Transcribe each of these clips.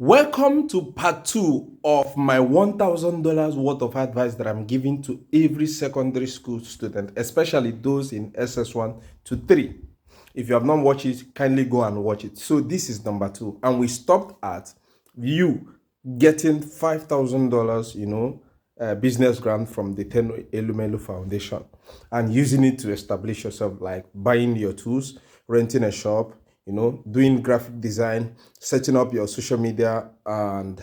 Welcome to part two of my $1,000 worth of advice that I'm giving to every secondary school student, especially those in SS1 to 3. If you have not watched it, kindly go and watch it. So this is number two, and we stopped at you getting $5,000, business grant from the Ten Elumelu Foundation and using it to establish yourself, like buying your tools, renting a shop, doing graphic design, setting up your social media, and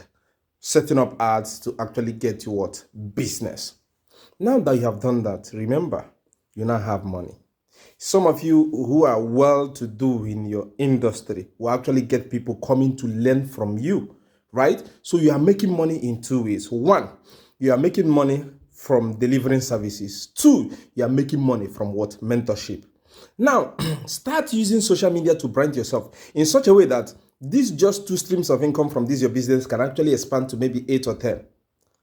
setting up ads to actually get you what? Business. Now that you have done that, remember, you now have money. Some of you who are well-to-do in your industry will actually get people coming to learn from you, right? So you are making money in two ways. One, you are making money from delivering services. Two, you are making money from what? Mentorship. Now, start using social media to brand yourself in such a way that these just two streams of income from this your business can actually expand to maybe 8 or 10.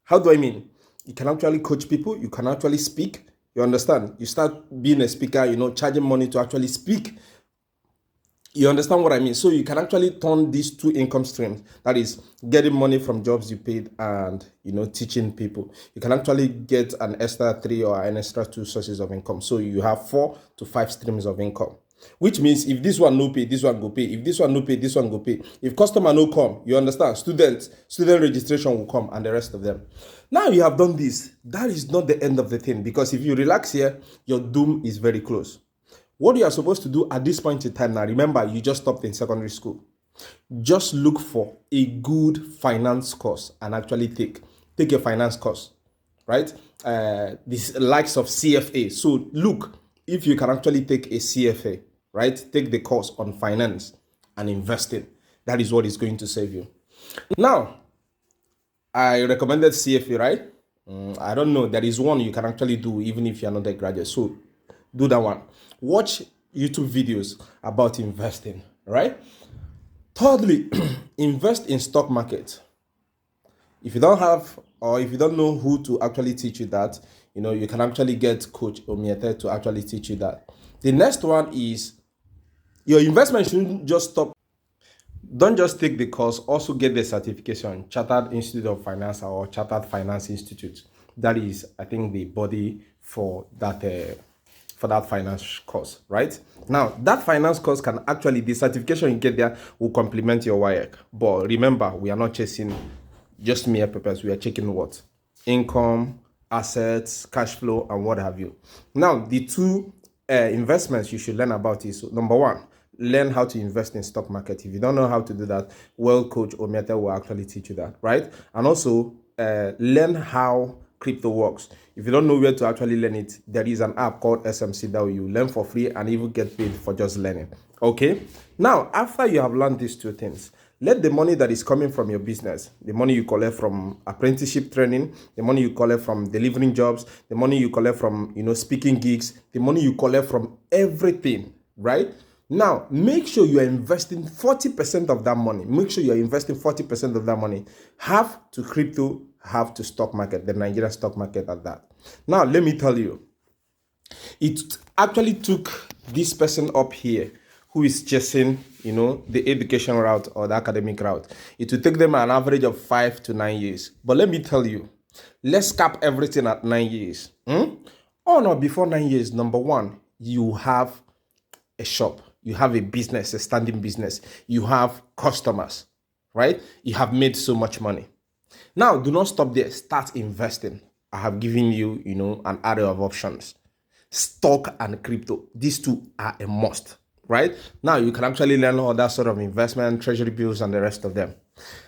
How do I mean? You can actually coach people. You can actually speak. You understand? You start being a speaker, charging money to actually speak. You understand what I mean? So you can actually turn these two income streams, that is getting money from jobs you paid and, teaching people. You can actually get an extra 3 or an extra 2 sources of income. So you have 4 to 5 streams of income, which means if this one no pay, this one go pay. If this one no pay, this one go pay. If customer no come, you understand, student registration will come and the rest of them. Now you have done this. That is not the end of the thing, because if you relax here, your doom is very close. What you are supposed to do at this point in time now, remember, you just stopped in secondary school. Just look for a good finance course and actually take a finance course, right? This likes of CFA. So look, if you can actually take a CFA, right? Take the course on finance and investing. That is what is going to save you. Now, I recommended CFA, right? I don't know. There is one you can actually do even if you're not a graduate. So do that one. Watch YouTube videos about investing, right? Thirdly, invest in stock market. If you don't have, or if you don't know who to actually teach you that, you can actually get Coach Omiete to actually teach you that. The next one is your investment shouldn't just stop. Don't just take the course, also get the certification, Chartered Institute of Finance or Chartered Finance Institute. That is, I think, the body for that finance course, right? Now, that finance course can actually, the certification you get there will complement your WAEC. But remember, we are not chasing just mere purpose. We are checking what? Income, assets, cash flow, and what have you. Now, the two investments you should learn about is, number one, learn how to invest in stock market. If you don't know how to do that, well, Coach Omiete will actually teach you that, right? And also learn how crypto works. If you don't know where to actually learn it, there is an app called SMC that you learn for free and even get paid for just learning. Okay, now after you have learned these two things, let the money that is coming from your business, the money you collect from apprenticeship training, the money you collect from delivering jobs, the money you collect from speaking gigs, the money you collect from everything, right? Now, make sure you are investing 40% of that money. Make sure you are investing 40% of that money. Half to crypto, half to stock market, the Nigerian stock market at that. Now, let me tell you, it actually took this person up here who is chasing, the education route or the academic route. It will take them an average of 5 to 9 years. But let me tell you, let's cap everything at 9 years. Oh no, before 9 years, number one, you have a shop. You have a business, a standing business. You have customers, right? You have made so much money. Now, do not stop there. Start investing. I have given you, an array of options. Stock and crypto. These two are a must, right? Now, you can actually learn all that sort of investment, treasury bills, and the rest of them.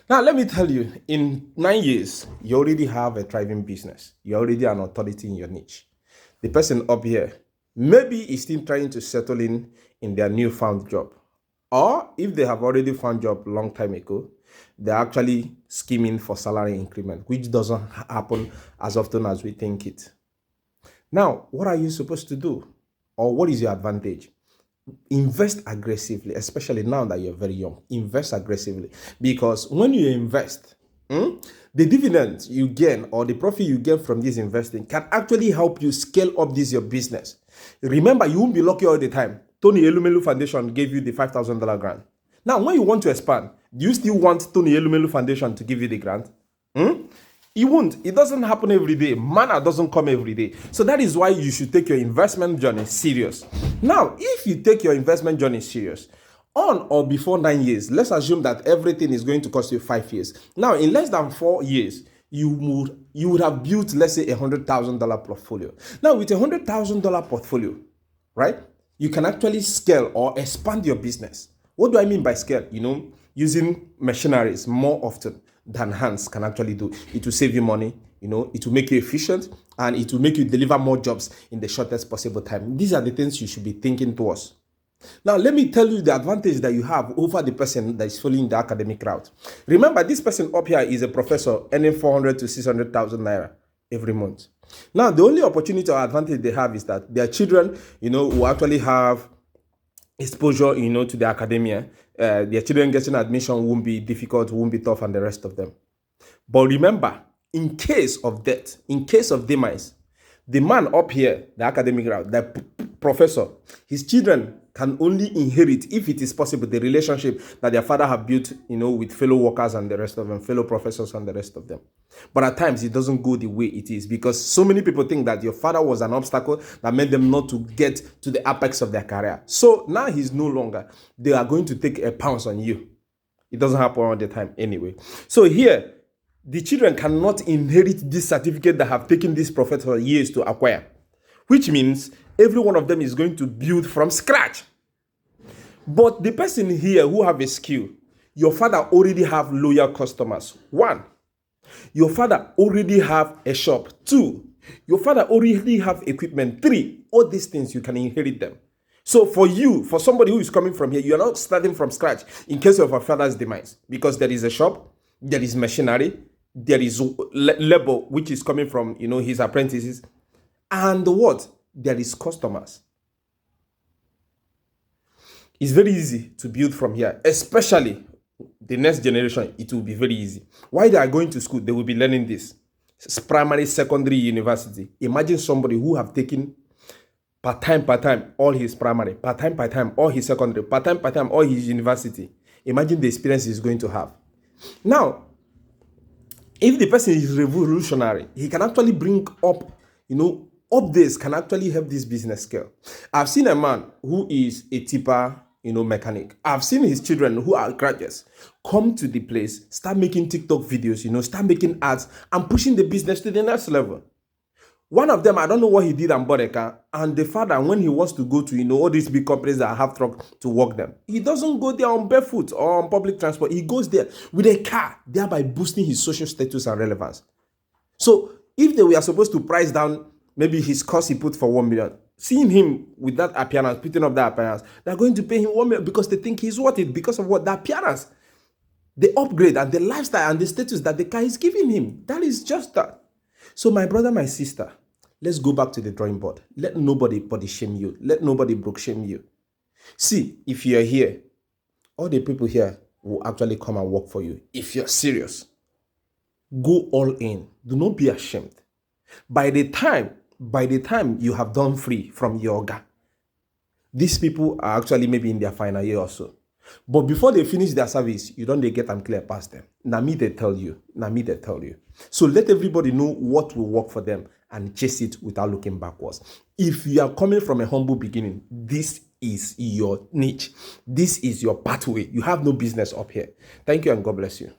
Now, let me tell you, in 9 years, you already have a thriving business. You're already an authority in your niche. The person up here, maybe is still trying to settle in their newfound job. Or if they have already found job a long time ago, they're actually scheming for salary increment, which doesn't happen as often as we think it. Now, what are you supposed to do? Or what is your advantage? Invest aggressively, especially now that you're very young. Invest aggressively, because when you invest, the dividends you gain or the profit you get from this investing can actually help you scale up your business. Remember, you won't be lucky all the time. Tony Elumelu Foundation gave you the $5,000 grant. Now, when you want to expand, do you still want Tony Elumelu Foundation to give you the grant? It won't. It doesn't happen every day. Manna doesn't come every day. So that is why you should take your investment journey serious. Now, if you take your investment journey serious, on or before 9 years, let's assume that everything is going to cost you 5 years. Now, in less than 4 years, you would have built, let's say, $100,000 portfolio. Now, with $100,000 portfolio, right, you can actually scale or expand your business. What do I mean by scale? Using machineries more often than hands can actually do. It will save you money, it will make you efficient, and it will make you deliver more jobs in the shortest possible time. These are the things you should be thinking towards. Now, let me tell you the advantage that you have over the person that is following the academic route. Remember, this person up here is a professor earning 400 to 600,000 naira every month. Now, the only opportunity or advantage they have is that their children, will actually have exposure, to the academia. Their children getting admission won't be difficult, won't be tough, and the rest of them. But remember, in case of death, in case of demise, the man up here, the academic route, the professor, his children can only inherit, if it is possible, the relationship that their father have built, with fellow workers and the rest of them, fellow professors and the rest of them. But at times, it doesn't go the way it is, because so many people think that your father was an obstacle that made them not to get to the apex of their career. So now he's no longer. They are going to take a pounce on you. It doesn't happen all the time anyway. So here, the children cannot inherit this certificate that have taken this professor years to acquire, which means every one of them is going to build from scratch. But the person here who have a skill, your father already have loyal customers. 1, your father already have a shop. 2, your father already have equipment. 3, all these things, you can inherit them. So for you, for somebody who is coming from here, you are not starting from scratch in case of a father's demise, because there is a shop, there is machinery, there is labor which is coming from, his apprentices, and what? There is customers. It's very easy to build from here, especially the next generation. It will be very easy. While they are going to school, they will be learning this. It's primary, secondary, university. Imagine somebody who have taken part-time, all his primary, part-time, all his secondary, part-time, all his university. Imagine the experience he's going to have. Now, if the person is revolutionary, he can actually bring up, updates can actually help this business scale. I've seen a man who is a tipper, mechanic. I've seen his children who are graduates come to the place, start making TikTok videos, start making ads and pushing the business to the next level. One of them, I don't know what he did on Bodeka, and the father, when he wants to go to, all these big companies that have truck to work them, he doesn't go there on barefoot or on public transport. He goes there with a car, thereby boosting his social status and relevance. So if they were supposed to price down maybe his cost he put for 1 million, seeing him with that appearance, putting up that appearance, they're going to pay him 1 million because they think he's worth it, because of what? The appearance, the upgrade, and the lifestyle and the status that the car is giving him. That is just that. So my brother, my sister, let's go back to the drawing board. Let nobody body shame you. Let nobody broke shame you. See, if you're here, all the people here will actually come and work for you. If you're serious, go all in. Do not be ashamed. By the time you have done free from yoga, these people are actually maybe in their final year or so. But before they finish their service, you don't get them clear past them. Now me they tell you. So let everybody know what will work for them and chase it without looking backwards. If you are coming from a humble beginning, this is your niche. This is your pathway. You have no business up here. Thank you and God bless you.